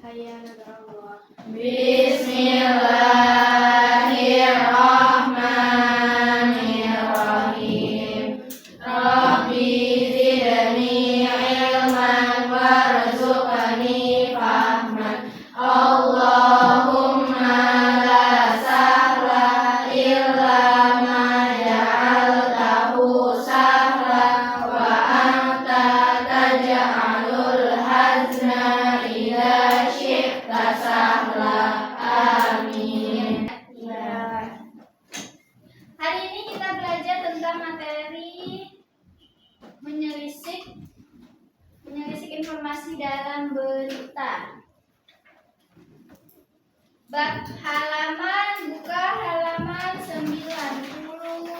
Bismillahirrahmanirrahim. Rabbi zidni ilman warzuqni fahman. Allahumma la sahla illa ma ja'altahu sahla wa anta taj'alul hazna idza syi'ta sahla. Amin. Hari ini kita belajar tentang materi menelisik informasi dalam berita. Bab halaman, buka halaman 91.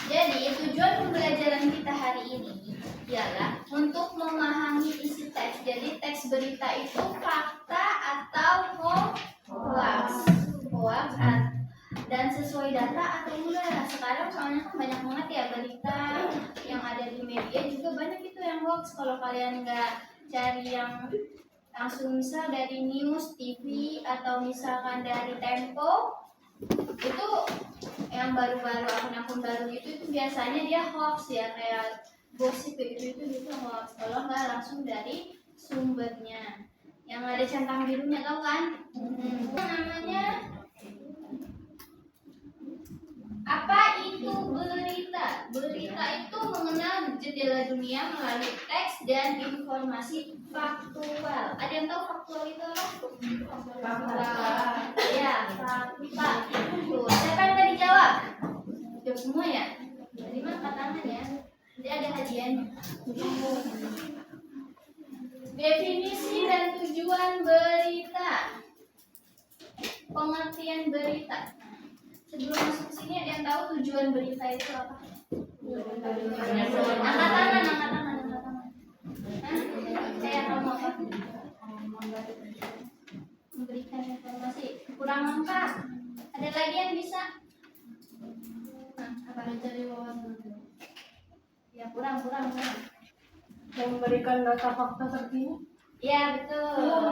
Jadi tujuan pembelajaran kita hari ini ialah untuk memahami isi teks. Jadi teks berita itu fakta atau hoax, dan sesuai data atau enggak. Sekarang soalnya kan banyak banget ya berita yang ada di media, juga banyak itu yang hoax. Kalau kalian nggak cari yang langsung misal dari news, TV, atau misalkan dari Tempo, itu yang baru-baru akun-akun baru itu biasanya dia hoax ya, kayak gosip itu hoax. Kalau nggak langsung dari sumbernya yang ada centang birunya, tau kan? Namanya apa itu berita? Berita itu mengenal jendela dunia melalui teks dan informasi faktual. Ada yang tahu faktual itu apa? Faktual. Ya, fakta. Tuh, siapa yang tadi jawab? Jawab semua ya? Jadi mah angkat tangan ya. Nanti ada hadiahnya. Definisi dan tujuan berita. Pengertian berita. Sebelum masuk sini ada yang tahu tujuan berita itu apa? Angkat tangan. Saya kamu apa? Memberikan informasi. Kurang lengkap. Ada lagi yang bisa? Apa? Mencari wawasan. Ya kurang. Memberikan data fakta terkini. Ya betul.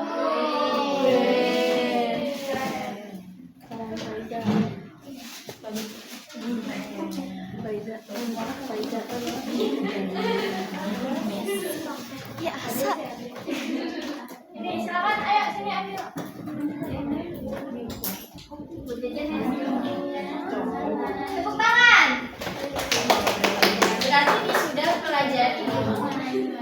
Ya, asa. Ini silakan, ayo sini ambil. Buat jajan ya. Tepuk tangan. Berarti ini sudah pelajari di mana ini.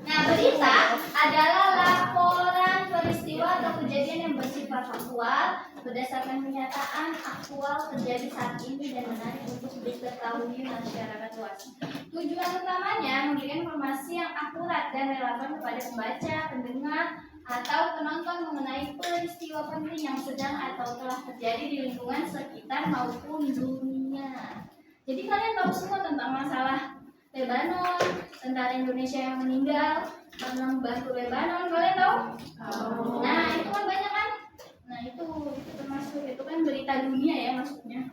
Nah, berita adalah laporan peristiwa atau kejadian yang bersifat faktual berdasarkan kenyataan aktual terjadi saat ini dan menarik untuk diketahui masyarakat luas. Tujuan utamanya memberikan informasi yang akurat dan relevan kepada pembaca, pendengar, atau penonton mengenai peristiwa penting yang sedang atau telah terjadi di lingkungan sekitar maupun dunia. Jadi kalian tahu semua tentang masalah Lebanon, tentara Indonesia yang meninggal karena membantu Lebanon, kalian tahu? Nah itu kan banyak kan? Nah itu termasuk, itu kan berita dunia ya maksudnya.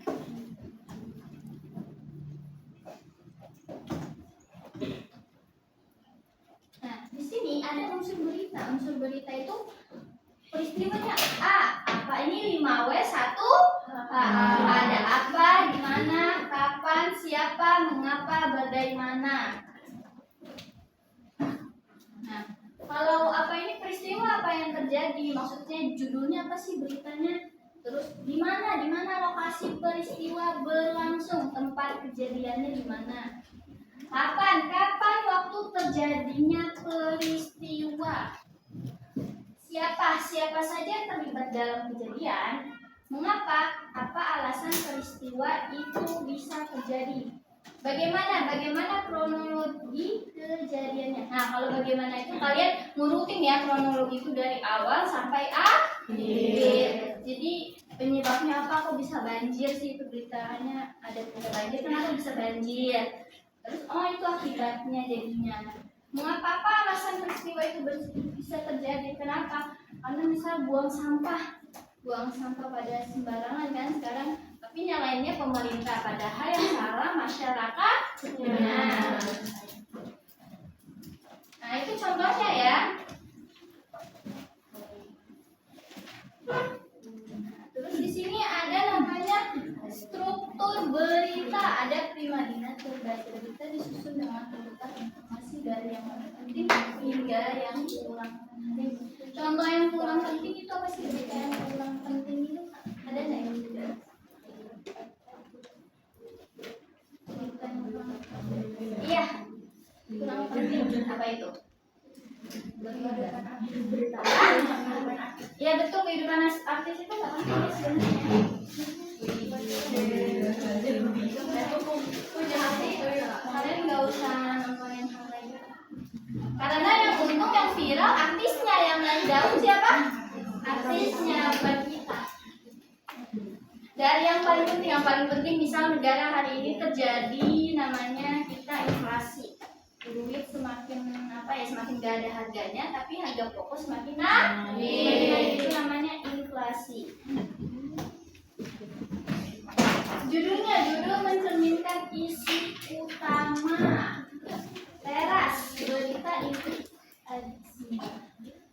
Nah di sini ada unsur berita. Unsur berita itu peristiwanya apa ini 5W1 ada apa, di mana, kapan, siapa, mengapa, bagaimana. Nah, kalau apa ini peristiwa apa yang terjadi, maksudnya judulnya apa sih beritanya? Terus di mana lokasi peristiwa berlangsung, tempat kejadiannya di mana? Kapan waktu terjadinya peristiwa? Siapa saja yang terlibat dalam kejadian? Mengapa? Apa alasan peristiwa itu bisa terjadi? Bagaimana kronologi kejadiannya? Nah, kalau bagaimana itu kalian ngurutin ya kronologi itu dari awal sampai akhir. Jadi penyebabnya apa? Kok bisa banjir sih? Itu beritanya ada berita banjir. Kenapa bisa banjir? Terus itu akibatnya jadinya. Mengapa alasan peristiwa itu bisa terjadi? Kenapa? Karena misal buang sampah pada sembarangan kan sekarang, tapi nyalainnya pemerintah, padahal yang salah masyarakat. Nah itu contohnya ya. Terus di sini ada namanya struktur berita, ada prima dina terbaca berita disusun dengan urutan informasi dari yang paling penting hingga yang kurang penting. Contoh yang kurang penting itu apa sih? Berita yang kurang penting itu ada nggak yang tidak? Iya, kurang penting apa itu? Ya betul, kehidupan artis itu nggak penting sebenarnya. Kalian nggak usah nontonin hal lain. Karena yang untung yang viral artisnya, yang lain jauh siapa? Artisnya, bukan kita. Dari yang paling penting misal negara hari ini terjadi namanya kita inflasi. Duit semakin semakin gak ada harganya, tapi harga pokok semakin naik. Itu namanya inflasi. Judul mencerminkan isi utama. Teras berita inflasi.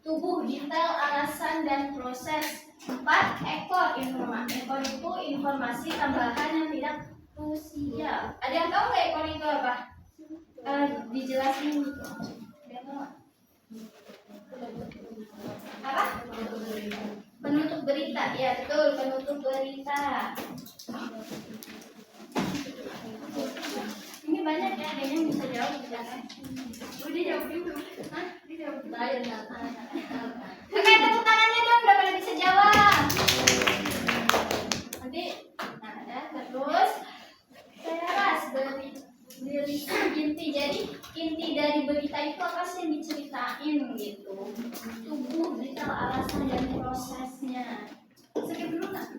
Tubuh detail alasan dan proses. 4 ekor informasi. Ekor itu informasi tambahan yang tidak krusial. Ada yang tahu nggak ekor itu apa? Dijelasin gitu. Apa? Penutup berita, ya betul, penutup berita. Ini banyak ya, kayaknya bisa jawab bisa kan? Udah jawab dulu. Hah? Dijawab dulu. Oke, tepuk tangannya dong, udah pada bisa jawab. Nanti, ada terus. Teras berita inti. Jadi inti dari berita itu apa sih yang diceritain gitu. Tubuh detail alasan dan prosesnya. Skip dulu nggak?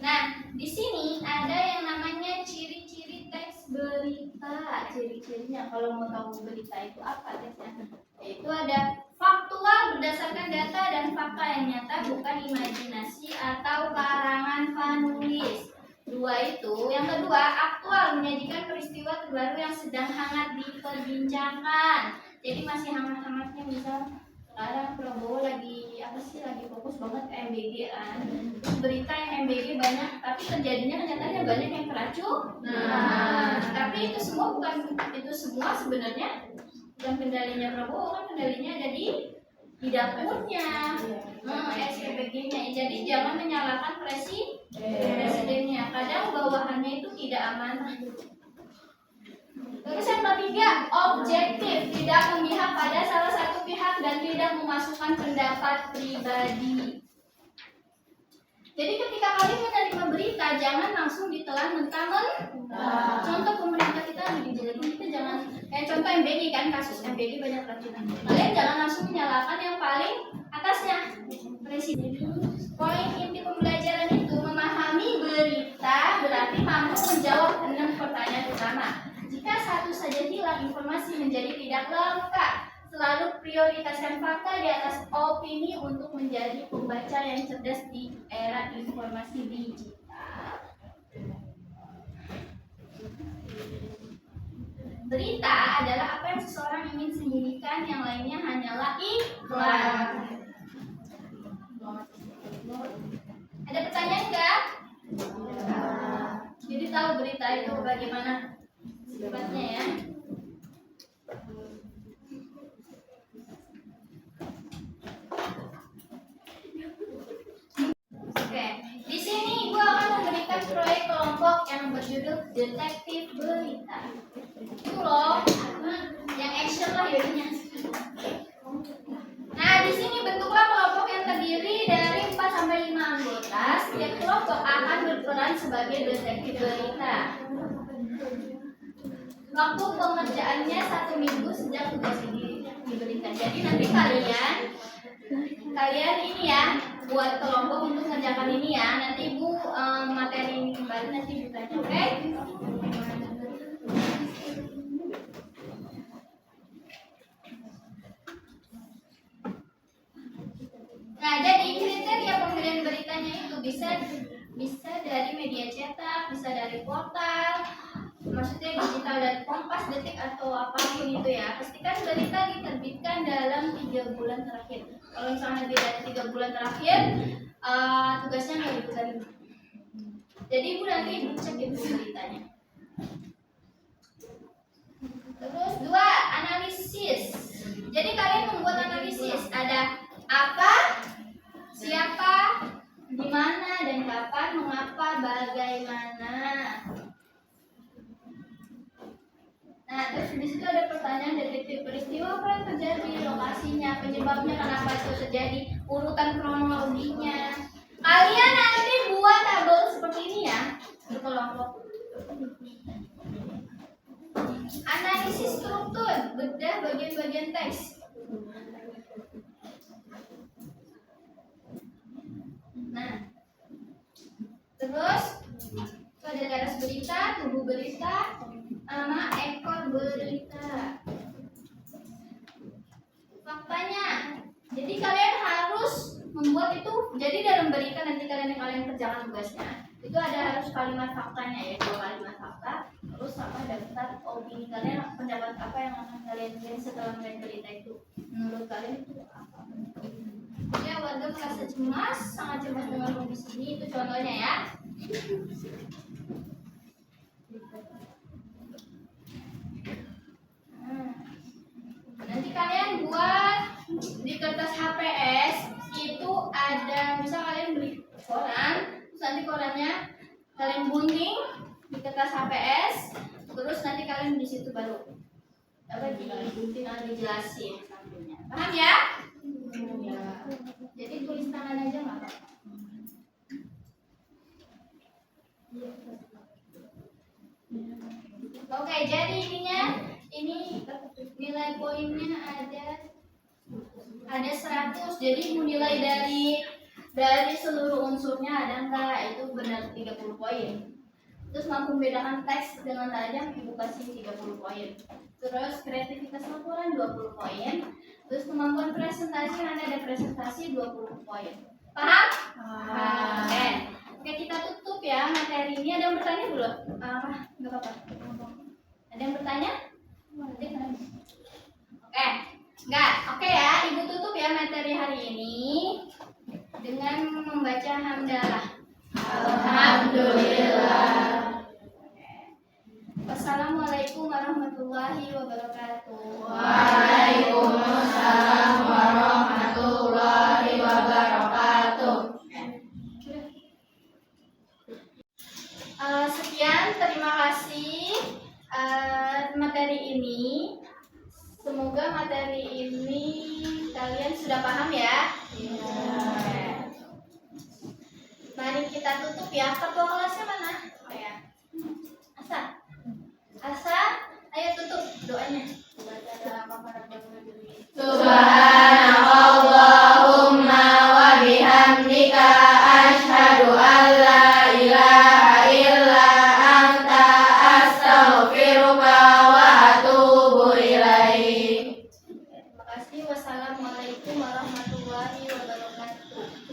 Nah, di sini ada yang namanya ciri-ciri teks berita. Ciri-cirinya kalau mau tahu berita itu apa teksnya? Yaitu ada faktual berdasarkan data dan fakta yang nyata, bukan imajinasi atau karangan penulis. Yang kedua, aktual, menyajikan peristiwa terbaru yang sedang hangat diperbincangkan. Jadi masih hangat-hangatnya, misal sekarang Prabowo lagi fokus banget ke MBG kan. Berita yang MBG banyak, tapi terjadinya kenyataannya banyak yang keracunan. Tapi itu semua sebenarnya bukan kendalinya Prabowo, kan kendalinya ada di dapurnya, SPBG-nya. Jadi jangan menyalahkan presidennya. Kadang bawahannya itu tidak amanah. Terus yang ketiga, objektif, tidak memihak pada salah satu pihak dan tidak memasukkan pendapat pribadi. Jadi ketika kalian menerima berita, jangan langsung ditelan mentah-mentah. Contoh pemerintah kita lagi dijelekin, kita jangan contoh MBG kan, kasus MBG banyak keracunan. Kalian jangan langsung menyalahkan yang paling atasnya, presiden. Poin inti pembelajaran itu memahami berita berarti mampu menjawab 6 pertanyaan utama. Jika satu saja hilang, informasi menjadi tidak lengkap. Selalu prioritaskan fakta di atas opini untuk menjadi pembaca yang cerdas di era informasi digital. Berita adalah apa yang seseorang ingin sembunyikan, yang lainnya hanyalah iklan. Ada pertanyaan enggak? Jadi tahu berita itu bagaimana sifatnya ya. Oke, di sini Ibu akan memberikan proyek kelompok yang berjudul Detektif Berita. Itu loh, yang action lah jadinya. Nah, di sini bentuklah kelompok yang terdiri dari 4 sampai 5 anggota. Setiap kelompok akan berperan sebagai detektif berita. Waktu pengerjaannya 1 minggu sejak tugas ini diberikan. Jadi nanti kalian ini ya, buat kelompok untuk mengerjakan ini ya. Nanti Ibu materi ini kembali nanti ditanya, oke? pemberian beritanya itu bisa dari media cetak, bisa dari portal, maksudnya digital dan Kompas, Detik atau apapun itu ya. Pastikan berita diterbitkan dalam 3 bulan terakhir. Kalau misalnya lebih dari 3 bulan terakhir, tugasnya nggak ibu terima. Jadi ibu nanti ibu cek itu beritanya. Terus 2, analisis. Jadi kalian membuat analisis, ada apa, siapa, di mana, dan kapan, mengapa, bagaimana. Nah, terus di situ ada pertanyaan detektif peristiwa apa yang terjadi, lokasinya, penyebabnya, kenapa itu terjadi, urutan kronologinya. Kalian nanti buat tabel seperti ini ya, berkelompok. Analisis struktur, bedah bagian-bagian teks. Nah, terus pada garis berita, tubuh berita, nama ekor berita. Faktanya, jadi kalian harus membuat itu. Jadi dalam berita nanti kalian kerjakan tugasnya, itu ada harus kalimat faktanya ya, 2 kalimat fakta. Terus sama daftar opini kalian, pendapat apa yang akan kalian kirim setelah melihat berita itu. Menurut kalian itu apa? Ya, warga merasa cemas, sangat cemas dengan kondisi ini. Itu contohnya ya. Nanti kalian buat di kertas HPS itu ada, misal kalian beli koran, terus nanti korannya kalian gunting di kertas HPS, terus nanti kalian di situ baru apa digunting atau dijelasin sampulnya. Paham ya? Ya. Jadi tulis tangan aja nggak apa-apa. Oke, jadi ini nilai poinnya ada 100. Jadi nilai dari seluruh unsurnya ada enggak? Itu benar 30 poin. Terus mampu membedakan teks dengan tajam, ibu kasih 30 poin. Terus kreativitas laporan 20 poin. Terus kemampuan presentasi, ada presentasi 20 poin. Paham? Oke, kita tutup ya materi ini. Ada yang bertanya belum? Enggak apa-apa. Ada yang bertanya? Oke ya, ibu tutup ya materi hari ini dengan membaca hamdalah. Alhamdulillah. Wassalamualaikum warahmatullahi wabarakatuh. Waalaikumsalam warahmatullahi wabarakatuh. Sekian, terima kasih materi ini. Semoga materi ini kalian sudah paham ya. Mari kita tutup ya. Ketua kelasnya mana? Oh ya. Asa, ayo tutup doanya. Subhanakallahumma wa bihamdika asyhadu an la ilaha illa anta astaghfiruka wa atubu ilaik. Terima kasih. Wassalamualaikum warahmatullahi wabarakatuh.